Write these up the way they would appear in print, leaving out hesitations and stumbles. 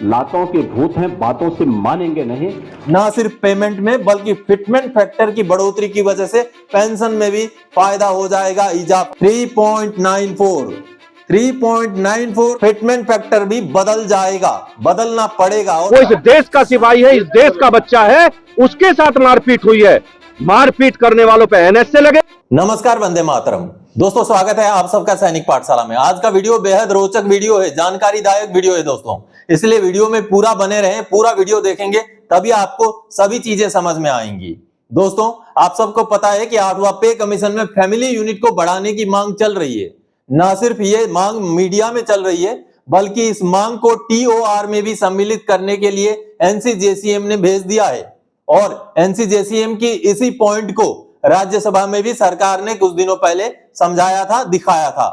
लातों के भूत हैं, बातों से मानेंगे नहीं। ना सिर्फ पेमेंट में बल्कि फिटमेंट फैक्टर की बढ़ोतरी की वजह से पेंशन में भी फायदा हो जाएगा। इजाफा 3.94 फिटमेंट फैक्टर भी बदल जाएगा, बदलना पड़ेगा। वो इस देश का सिपाही है, इस देश का बच्चा है, उसके साथ मारपीट हुई है। मारपीट करने वालों पे एनएसए लगे। नमस्कार, वंदे मातरम। दोस्तों, स्वागत है आप सबका सैनिक पाठशाला में। आज का वीडियो बेहद रोचक वीडियो है, जानकारीदायक वीडियो है दोस्तों, इसलिए वीडियो में पूरा बने रहें। पूरा वीडियो देखेंगे तभी आपको सभी चीजें समझ में आएंगी। दोस्तों, आप सबको पता है कि 8वां पे कमीशन में फैमिली यूनिट को बढ़ाने की मांग चल रही है। ना सिर्फ ये मांग मीडिया में चल रही है, बल्कि इस मांग को टीओआर में भी सम्मिलित करने के लिए एनसीजेसीएम ने भेज दिया है। और एनसीजेसीएम की इसी पॉइंट को राज्यसभा में भी सरकार ने कुछ दिनों पहले समझाया था, दिखाया था।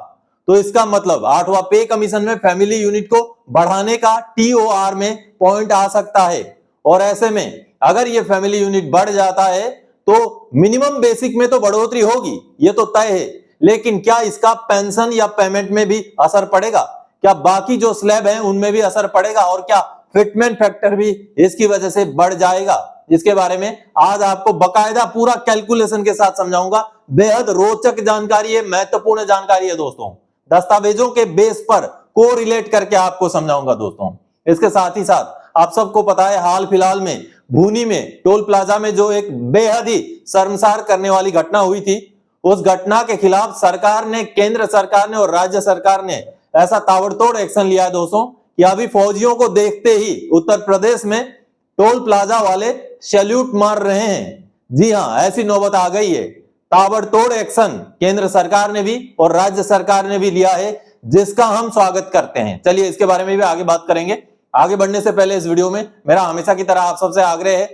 तो इसका मतलब 8वां पे कमीशन में फैमिली यूनिट को बढ़ाने का टीओआर में पॉइंट आ सकता है। और ऐसे में अगर ये फैमिली यूनिट बढ़ जाता है तो मिनिमम बेसिक में तो बढ़ोतरी होगी, ये तो तय है। लेकिन क्या इसका पेंशन या पेमेंट में भी असर पड़ेगा? क्या बाकी जो स्लैब है उनमें भी असर पड़ेगा? और क्या फिटमेंट फैक्टर भी इसकी वजह से बढ़ जाएगा? इसके बारे में आज आपको बकायदा पूरा कैलकुलेशन के साथ समझाऊंगा। बेहद रोचक जानकारी है, महत्वपूर्ण जानकारी है दोस्तों। दस्तावेजों के बेस पर कोरिलेट करके आपको समझाऊंगा दोस्तों। इसके साथ ही साथ आप सबको पता है, हाल फिलहाल में भूनी में टोल प्लाजा में जो एक बेहद ही शर्मसार करने वाली घटना हुई थी, उस घटना के खिलाफ सरकार ने, केंद्र सरकार ने और राज्य सरकार ने ऐसा ताबड़तोड़ एक्शन लिया है दोस्तों कि अभी फौजियों को देखते ही उत्तर प्रदेश में टोल प्लाजा वाले सैल्यूट मार रहे हैं। जी हां, ऐसी नौबत आ गई है। ताबड़तोड़ एक्शन केंद्र सरकार ने भी और राज्य सरकार ने भी लिया है, जिसका हम स्वागत करते हैं। चलिए इसके बारे में भी आगे बात करेंगे। आगे बढ़ने से पहले इस वीडियो में मेरा हमेशा की तरह आप सबसे आग्रह है,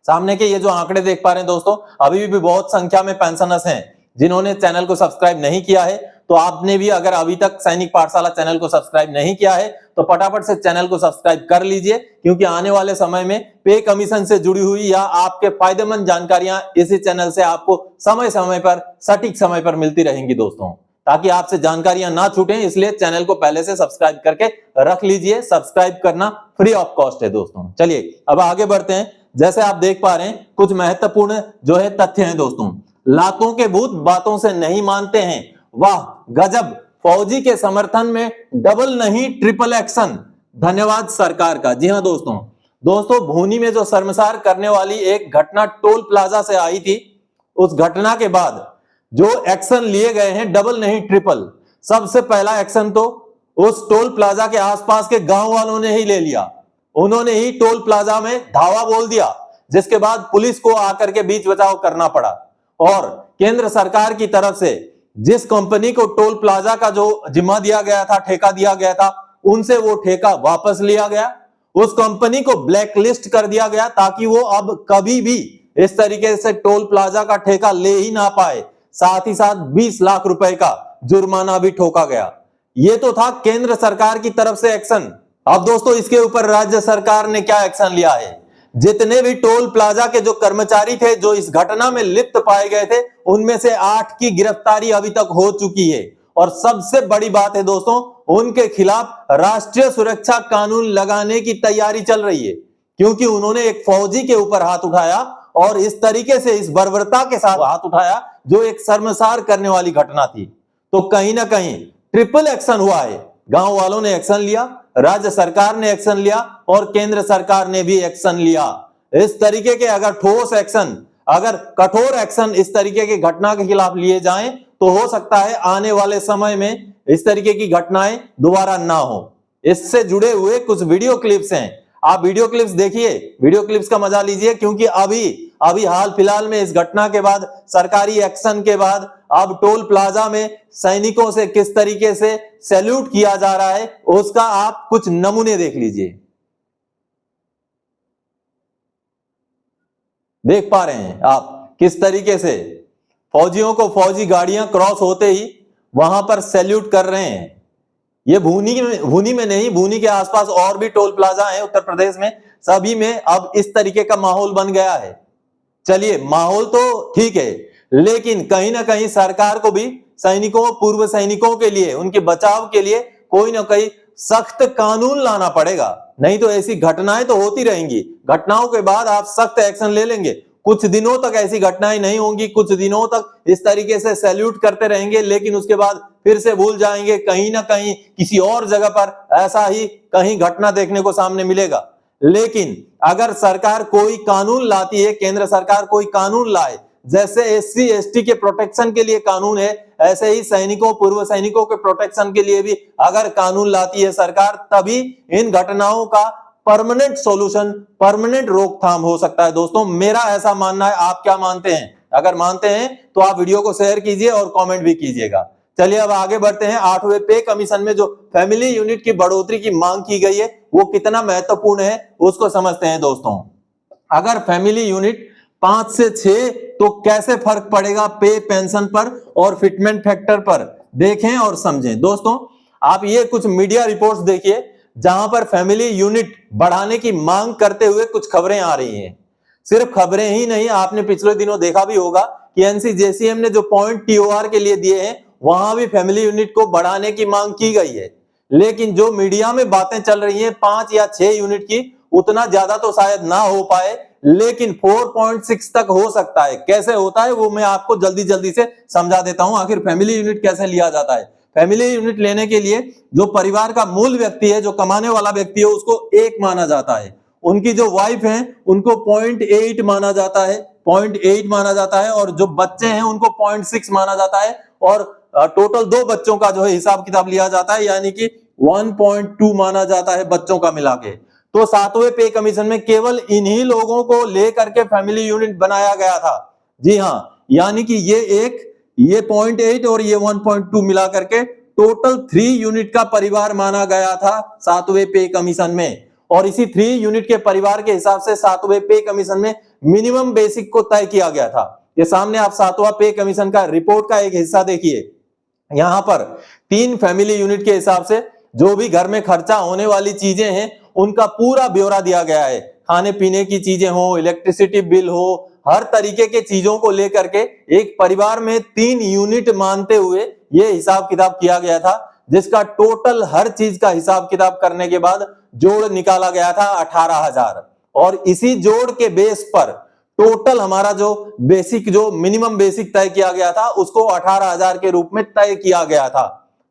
सामने के ये जो आंकड़े देख पा रहे हैं दोस्तों, अभी भी बहुत संख्या में पेंशनर्स हैं जिन्होंने चैनल को सब्सक्राइब नहीं किया है। तो आपने भी अगर अभी तक सैनिक पाठशाला चैनल को सब्सक्राइब नहीं किया है तो फटाफट से चैनल को सब्सक्राइब कर लीजिए, क्योंकि आने वाले समय में पे कमीशन से जुड़ी हुई या आपके फायदेमंद जानकारियां इसी चैनल से आपको समय समय पर, सटीक समय पर मिलती रहेंगी दोस्तों। ताकि आपसे जानकारियां ना छूटें, इसलिए चैनल को पहले से सब्सक्राइब करके रख लीजिए। सब्सक्राइब करना फ्री ऑफ कॉस्ट है दोस्तों। चलिए अब आगे बढ़ते हैं। जैसे आप देख पा रहे हैं, कुछ महत्वपूर्ण जो है तथ्य हैं दोस्तों। लातों के भूत बातों से नहीं मानते हैं, वाह गजब। फौजी के समर्थन में डबल नहीं ट्रिपल एक्शन, धन्यवाद सरकार का। जी हां दोस्तों, भूनी में जो शर्मसार करने वाली एक घटना टोल प्लाजा से आई थी, उस घटना के बाद जो एक्शन लिए गए हैं, डबल नहीं ट्रिपल। सबसे पहला एक्शन तो उस टोल प्लाजा के आसपास के गांव वालों ने ही ले लिया। उन्होंने ही टोल प्लाजा में धावा बोल दिया, जिसके बाद पुलिस को आकर के बीच बचाव करना पड़ा। और केंद्र सरकार की तरफ से जिस कंपनी को टोल प्लाजा का जो जिम्मा दिया गया था, ठेका दिया गया था, उनसे वो ठेका वापस लिया गया। उस कंपनी को ब्लैक लिस्ट कर दिया गया ताकि वो अब कभी भी इस तरीके से टोल प्लाजा का ठेका ले ही ना पाए। साथ ही साथ 20 लाख रुपए का जुर्माना भी ठोका गया। ये तो था केंद्र सरकार की तरफ से एक्शन। अब दोस्तों, इसके ऊपर राज्य सरकार ने क्या एक्शन लिया है? जितने भी टोल प्लाजा के जो कर्मचारी थे जो इस घटना में लिप्त पाए गए थे, उनमें से 8 की गिरफ्तारी अभी तक हो चुकी है। और सबसे बड़ी बात है दोस्तों, उनके खिलाफ राष्ट्रीय सुरक्षा कानून लगाने की तैयारी चल रही है, क्योंकि उन्होंने एक फौजी के ऊपर हाथ उठाया और इस तरीके से, इस बर्बरता के साथ हाथ उठाया जो एक शर्मसार करने वाली घटना थी। तो कहीं ना कहीं ट्रिपल एक्शन हुआ है। गांव वालों ने एक्शन लिया, राज्य सरकार ने एक्शन लिया और केंद्र सरकार ने भी एक्शन लिया। इस तरीके के अगर ठोस एक्शन, अगर कठोर एक्शन इस तरीके की घटना के खिलाफ लिए जाएं तो हो सकता है आने वाले समय में इस तरीके की घटनाएं दोबारा ना हो। इससे जुड़े हुए कुछ वीडियो क्लिप्स हैं, आप वीडियो क्लिप्स देखिए, वीडियो क्लिप्स का मजा लीजिए, क्योंकि अभी हाल फिलहाल में इस घटना के बाद, सरकारी एक्शन के बाद, अब टोल प्लाजा में सैनिकों से किस तरीके से सैल्यूट किया जा रहा है, उसका आप कुछ नमूने देख लीजिए। देख पा रहे हैं आप किस तरीके से फौजियों को, फौजी गाड़ियां क्रॉस होते ही वहां पर सैल्यूट कर रहे हैं। ये भूनी में नहीं, भूनी के आसपास और भी टोल प्लाजा है उत्तर प्रदेश में, सभी में अब इस तरीके का माहौल बन गया है। चलिए, माहौल तो ठीक है, लेकिन कहीं ना कहीं सरकार को भी सैनिकों, पूर्व सैनिकों के लिए, उनके बचाव के लिए कोई ना कोई सख्त कानून लाना पड़ेगा। नहीं तो ऐसी घटनाएं तो होती रहेंगी, घटनाओं के बाद आप सख्त एक्शन ले लेंगे। कुछ दिनों तक ऐसी घटनाएं नहीं होंगी, कुछ दिनों तक इस तरीके से सैल्यूट करते रहेंगे, लेकिन उसके बाद फिर से भूल जाएंगे। कहीं ना कहीं किसी और जगह पर ऐसा ही कहीं घटना देखने को सामने मिलेगा। लेकिन अगर सरकार कोई कानून लाती है, केंद्र सरकार कोई कानून लाए, जैसे एससी एसटी के प्रोटेक्शन के लिए कानून है, ऐसे ही सैनिकों पूर्व सैनिकों के प्रोटेक्शन के लिए भी अगर कानून लाती है सरकार, तभी इन घटनाओं का परमानेंट सॉल्यूशन, परमानेंट रोकथाम हो सकता है। दोस्तों मेरा ऐसा मानना है, आप क्या मानते हैं? अगर मानते हैं तो आप वीडियो को शेयर कीजिए और कमेंट भी कीजिएगा। चलिए अब आगे बढ़ते हैं। 8वें पे कमीशन में जो फैमिली यूनिट की बढ़ोतरी की मांग की गई है वो कितना महत्वपूर्ण है उसको समझते हैं। दोस्तों अगर फैमिली यूनिट 5 से 6 तो कैसे फर्क पड़ेगा पे पेंशन पर और फिटमेंट फैक्टर पर, देखें और समझें। दोस्तों आप ये कुछ मीडिया रिपोर्ट्स देखिए जहां पर फैमिली यूनिट बढ़ाने की मांग करते हुए कुछ खबरें आ रही हैं। सिर्फ खबरें ही नहीं, आपने पिछले दिनों देखा भी होगा कि एनसीजेसीएम ने जो पॉइंट टीओआर के लिए दिए हैं वहां भी फैमिली यूनिट को बढ़ाने की मांग की गई है। लेकिन जो मीडिया में बातें चल रही हैं 5 या 6 यूनिट की, उतना ज्यादा तो शायद ना हो पाए, लेकिन 4.6 तक हो सकता है। कैसे होता है वो मैं आपको जल्दी जल्दी से समझा देता हूं। आखिर फैमिली यूनिट कैसे लिया जाता है? फैमिली यूनिट लेने के लिए जो परिवार का मूल व्यक्ति है, जो कमाने वाला व्यक्ति है, उसको 1 माना जाता है। उनकी जो वाइफ है उनको 0.8 माना जाता है, 0.8 माना जाता है, और जो बच्चे हैं उनको 0.6 माना जाता है, और टोटल 2 बच्चों का जो है हिसाब किताब लिया जाता है, यानी कि 1.2 माना जाता है बच्चों का मिला के। तो 7वें पे कमीशन में केवल इन्हीं लोगों को लेकर के फैमिली यूनिट बनाया गया था। जी हाँ, यानी कि ये 0.8 और ये 1.2 मिला करके टोटल 3 यूनिट का परिवार माना गया था 7वें पे कमीशन में। और इसी 3 यूनिट के परिवार के हिसाब से 7वें पे कमीशन में मिनिमम बेसिक को तय किया गया था। ये सामने आप 7वां पे कमीशन का रिपोर्ट का एक हिस्सा देखिए। यहां पर 3 फैमिली यूनिट के हिसाब से जो भी घर में खर्चा होने वाली चीजें हैं उनका पूरा ब्यौरा दिया गया है। खाने पीने की चीजें हो, इलेक्ट्रिसिटी बिल हो, हर तरीके के चीजों को लेकर के एक परिवार में 3 यूनिट मानते हुए ये हिसाब किताब किया गया था, जिसका टोटल हर चीज का हिसाब किताब करने के बाद जोड़ निकाला गया था 18,000। और इसी जोड़ के बेस पर टोटल हमारा जो बेसिक, जो मिनिमम बेसिक तय किया गया था उसको 18,000 के रूप में तय किया गया था।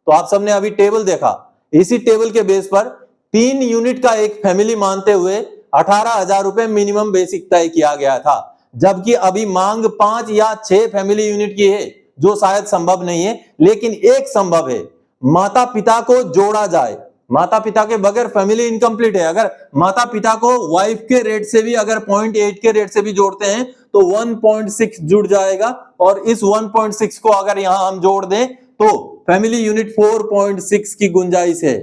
तो आप सबने अभी टेबल देखा, इसी टेबल के बेस पर 3 यूनिट का एक फैमिली मानते हुए 18,000 रुपए मिनिमम बेसिक तय किया गया था। जबकि अभी मांग 5 या 6 फैमिली यूनिट की है, जो शायद संभव नहीं है, लेकिन एक संभव है, माता पिता को जोड़ा जाए। माता पिता के बगैर फैमिली इनकम्प्लीट है। अगर माता पिता को वाइफ के रेट से भी, अगर 0.8 के रेट से भी जोड़ते हैं तो 1.6 जुड़ जाएगा, और इस 1.6 को अगर यहां हम जोड़ दें तो फैमिली यूनिट 4.6 की गुंजाइश है।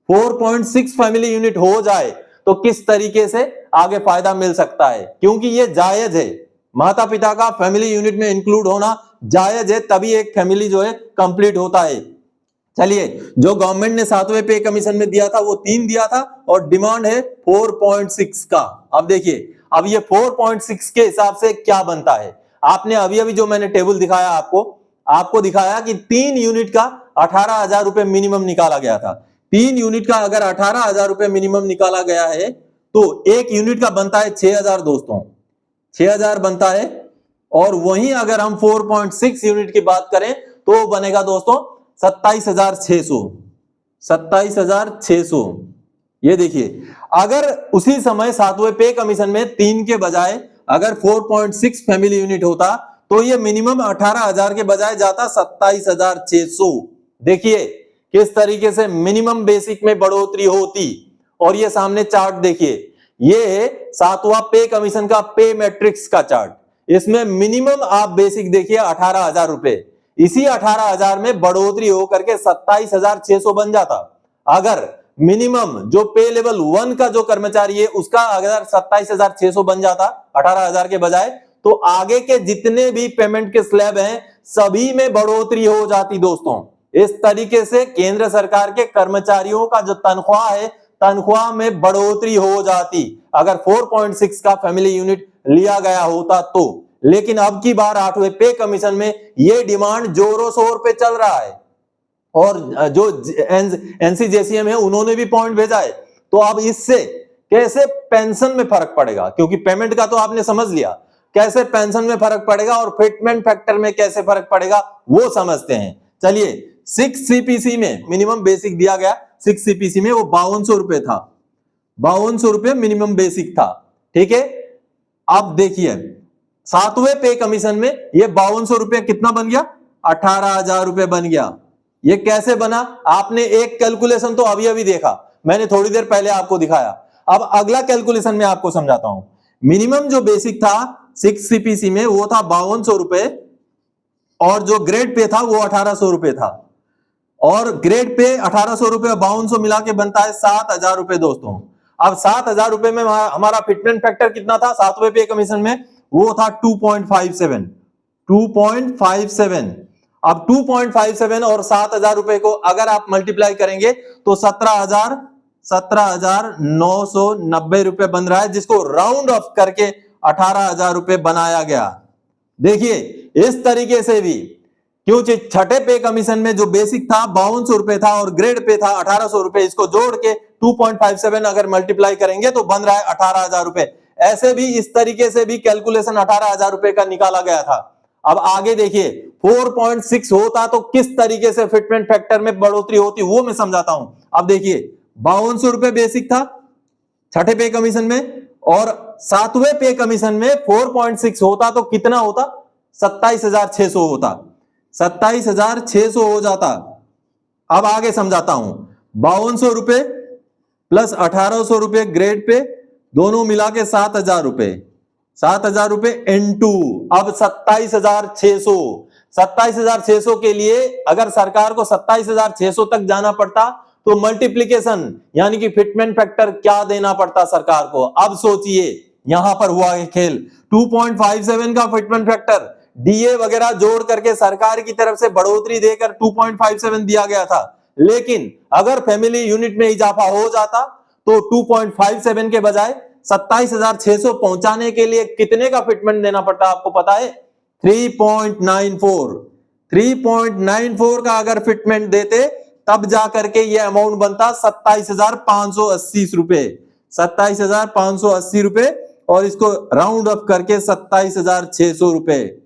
4.6 फैमिली यूनिट हो जाए तो किस तरीके से आगे फायदा मिल सकता है, क्योंकि ये जायज है। माता पिता का फैमिली यूनिट में इंक्लूड होना जायज है, तभी एक फैमिली जो है कंप्लीट होता है। चलिए, जो गवर्नमेंट ने 7वें पे कमीशन में दिया था वो 3 दिया था, और डिमांड है 4.6 का। अब देखिए, अब ये 4.6 के हिसाब से क्या बनता है। आपने अभी अभी जो मैंने टेबल दिखाया आपको दिखाया कि 3 यूनिट का 18,000 रुपए मिनिमम निकाला गया था। 3 यूनिट का अगर 18,000 रुपए मिनिमम निकाला गया है तो एक यूनिट का बनता है 6,000। दोस्तों 6,000 बनता है, और वहीं अगर हम 4.6 यूनिट की बात करें तो बनेगा दोस्तों 27,600। 27,600। ये देखिए, अगर उसी समय 7वें पे कमीशन में 3 के बजाय अगर 4.6 फैमिली यूनिट होता तो ये मिनिमम 18,000 के बजाय जाता 27,600। देखिए किस तरीके से मिनिमम बेसिक में बढ़ोतरी होती। और ये सामने चार्ट देखिए, ये है 7वां पे कमीशन का पे मैट्रिक्स का चार्ट। इसमें मिनिमम आप बेसिक देखिए 18,000 रुपए, इसी 18,000 में बढ़ोतरी होकर के 27,600 बन जाता। अगर मिनिमम जो पे लेवल 1 का जो कर्मचारी है उसका अगर 27,600 बन जाता 18,000 के बजाय, तो आगे के जितने भी पेमेंट के स्लैब हैं सभी में बढ़ोतरी हो जाती। दोस्तों इस तरीके से केंद्र सरकार के कर्मचारियों का जो तनख्वाह है, तनख्वाह में बढ़ोतरी हो जाती अगर 4.6 का फैमिली यूनिट लिया गया होता तो। लेकिन अब की बार 8वें पे कमीशन में यह डिमांड जोरों शोर पे चल रहा है, और जो एनसीजेसीएम है उन्होंने भी पॉइंट भेजा है। तो अब इससे कैसे पेंशन में फर्क पड़ेगा, क्योंकि पेमेंट का तो आपने समझ लिया, कैसे पेंशन में फर्क पड़ेगा और फिटमेंट फैक्टर में कैसे फर्क पड़ेगा वो समझते हैं। चलिए 6 CPC में मिनिमम बेसिक दिया गया, 6 CPC में वो 5200 रुपए था, 5200 रुपए मिनिमम बेसिक था, ठीक है। अब देखिए 7वें पे कमीशन में ये 5200 रुपए कितना बन गया, 18,000 रुपए बन गया। ये कैसे बना, आपने एक कैलकुलेशन तो अभी अभी देखा, मैंने थोड़ी देर पहले आपको दिखाया। अब अगला कैलकुलेशन मैं आपको समझाता हूं। मिनिमम जो बेसिक था 6 CPC में वो था 5200 रुपए और जो ग्रेड पे था वो 1800 रुपए था, और ग्रेड पे 1800 रुपए और 5200 मिला के बनता है 7000 रुपए दोस्तों। अब 7000 रुपए में हमारा फिटमेंट फैक्टर कितना था 7वें पे कमीशन में, वो था 2.57। अब 2.57 और 7000 रुपए को अगर आप मल्टीप्लाई करेंगे तो 17,990 रुपए बन रहा है, जिसको राउंड ऑफ करके 18,000 रुपए बनाया गया। देखिए इस तरीके से भी, क्योंकि छठे पे कमीशन में जो बेसिक था 5200 रुपए था और ग्रेड पे था 1800 रुपए, इसको जोड़ के 2.57 अगर मल्टीप्लाई करेंगे तो बन रहा है 18,000 रुपए। ऐसे भी इस तरीके से भी कैलकुलेशन 18,000 रुपए का निकाला गया था। अब आगे देखिए 4.6 होता तो किस तरीके से फिटमेंट फैक्टर में बढ़ोतरी होती वो मैं समझाता हूं। अब देखिए 5200 रुपए बेसिक था छठे पे कमीशन में, और 7वें पे कमीशन में 4.6 होता तो कितना होता, 27,600 होता, 27,600 हो जाता। अब आगे समझाता हूं, 5200 रुपए प्लस 1800 रुपए ग्रेड पे, दोनों मिला के 7,000 रुपए, 7,000 रुपए इनटू अब 27,600। 27,600 के लिए अगर सरकार को 27,600 तक जाना पड़ता तो मल्टीप्लीकेशन यानी कि फिटमेंट फैक्टर क्या देना पड़ता सरकार को। अब सोचिए यहां पर हुआ है खेल, 2.57 का फिटमेंट फैक्टर डीए वगैरह जोड़ करके सरकार की तरफ से बढ़ोतरी देकर 2.57 दिया गया था, लेकिन अगर फैमिली यूनिट में इजाफा हो जाता तो 2.57 के बजाय 27,600 पहुंचाने के लिए कितने का फिटमेंट देना पड़ता आपको पता है, 3.94। 3.94 का अगर फिटमेंट देते तब जाकर के ये अमाउंट बनता 27,580 रुपए, 27,580 रुपए, और इसको राउंड अप करके 27,600 रुपए।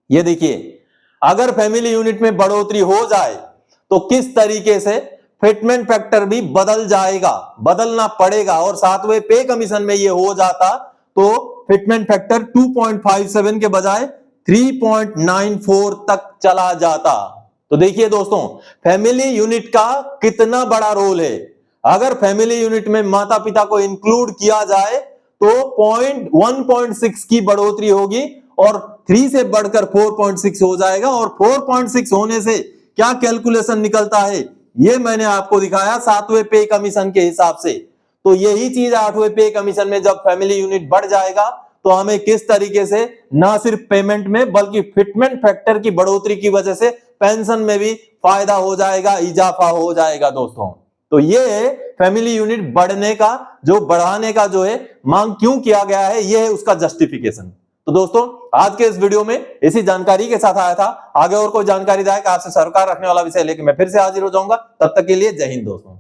ये देखिए अगर फैमिली यूनिट में बढ़ोतरी हो जाए तो किस तरीके से फिटमेंट फैक्टर भी बदल जाएगा, बदलना पड़ेगा। और 7वें पे कमीशन में ये हो जाता तो फिटमेंट फैक्टर 2.57 के बजाय 3.94 तक चला जाता। तो देखिए दोस्तों फैमिली यूनिट का कितना बड़ा रोल है। अगर फैमिली यूनिट में माता पिता को इंक्लूड किया जाए तो 1.6 की बढ़ोतरी होगी और 3 से बढ़कर 4.6 हो जाएगा, और 4.6 होने से क्या कैलकुलेशन निकलता है ये मैंने आपको दिखाया 7वें पे कमीशन के हिसाब से। तो यही चीज 8वें पे कमीशन में जब फैमिली यूनिट बढ़ जाएगा तो हमें किस तरीके से ना सिर्फ पेमेंट में बल्कि फिटमेंट फैक्टर की बढ़ोतरी की वजह से पेंशन में भी फायदा हो जाएगा, इजाफा हो जाएगा दोस्तों। तो ये फैमिली यूनिट बढ़ने का बढ़ाने का जो है मांग क्यों किया गया है, ये है उसका जस्टिफिकेशन। तो दोस्तों आज के इस वीडियो में इसी जानकारी के साथ आया था। आगे और कोई जानकारीदायक आपसे सरोकार रखने वाला विषय लेकर मैं फिर से हाजिर हो जाऊंगा। तब तक के लिए जय हिंद दोस्तों।